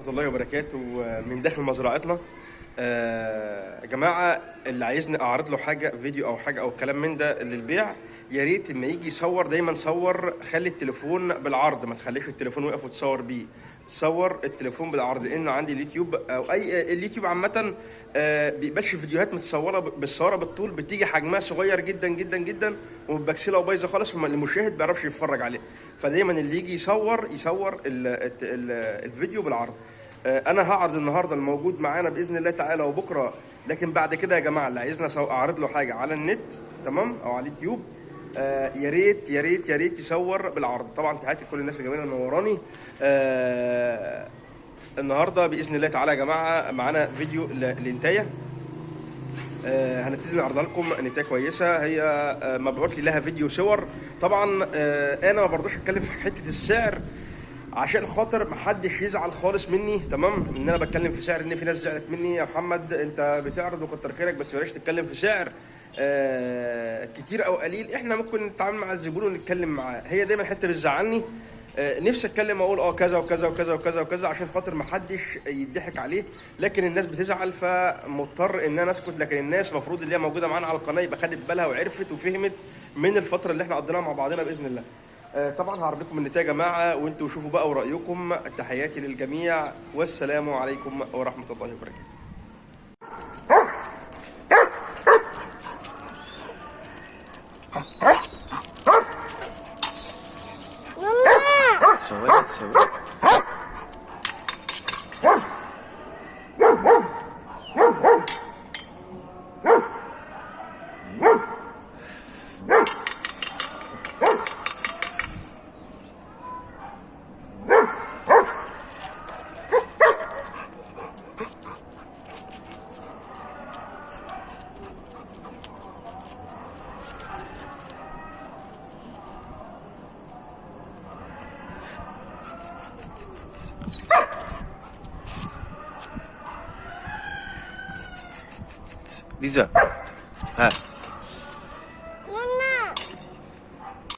ورحمة الله وبركاته من داخل مزرعتنا. يا جماعة اللي عايزني أعرض له حاجة فيديو أو حاجة أو كلام من ده للبيع، يا ريت لما يجي يصور دايما صور، خلي التليفون بالعرض، ما تخليش التليفون واقف وتصور بيه. صور التليفون بالعرض، لأنه عندي اليوتيوب أو أي اليوتيوب عامة بيقبلش فيديوهات متصورة بالصورة بالطول، بتيجي حجمها صغير جدا جدا جدا ومبكسلة وبايظة خالص، المشاهد ما بيعرفش يتفرج عليه. فدايما اللي يجي يصور الفيديو بالعرض. انا هعرض النهارده الموجود معانا باذن الله تعالى وبكره، لكن بعد كده يا جماعه اللي عايزنا اعرض له حاجه على النت تمام او على اليوتيوب، يا ريت يا ريت يا ريت يصور بالعرض. طبعا تحياتي لكل الناس الجميله اللي منوراني. النهارده باذن الله تعالى يا جماعه معانا فيديو لانتايه، هنبتدي نعرضها لكم. نتايه كويسه، هي مبعوث لي لها فيديو صور. طبعا انا ما برضاش اتكلم في حته السعر عشان خاطر محدش يزعل خالص مني، تمام؟ ان انا بتكلم في سعر، ان في ناس زعلت مني يا محمد انت بتعرض وكتر خيرك بس بلاش تتكلم في سعر كتير او قليل. احنا ممكن نتعامل مع الزبون ونتكلم معاه، هي دايما حته بتزعلني. نفسي اتكلم اقول كذا وكذا وكذا وكذا وكذا عشان خاطر محدش يضحك عليه، لكن الناس بتزعل فمضطر ان انا اسكت. لكن الناس المفروض اللي هي موجوده معانا على القناه يبقى خدت بالها وعرفت وفهمت من الفتره اللي احنا قضيناها مع بعضنا باذن الله. طبعا هعرض لكم النتائج يا جماعه وانتوا شوفوا بقى ورايكم. تحياتي للجميع والسلام عليكم ورحمه الله وبركاته. سويت ليزا ها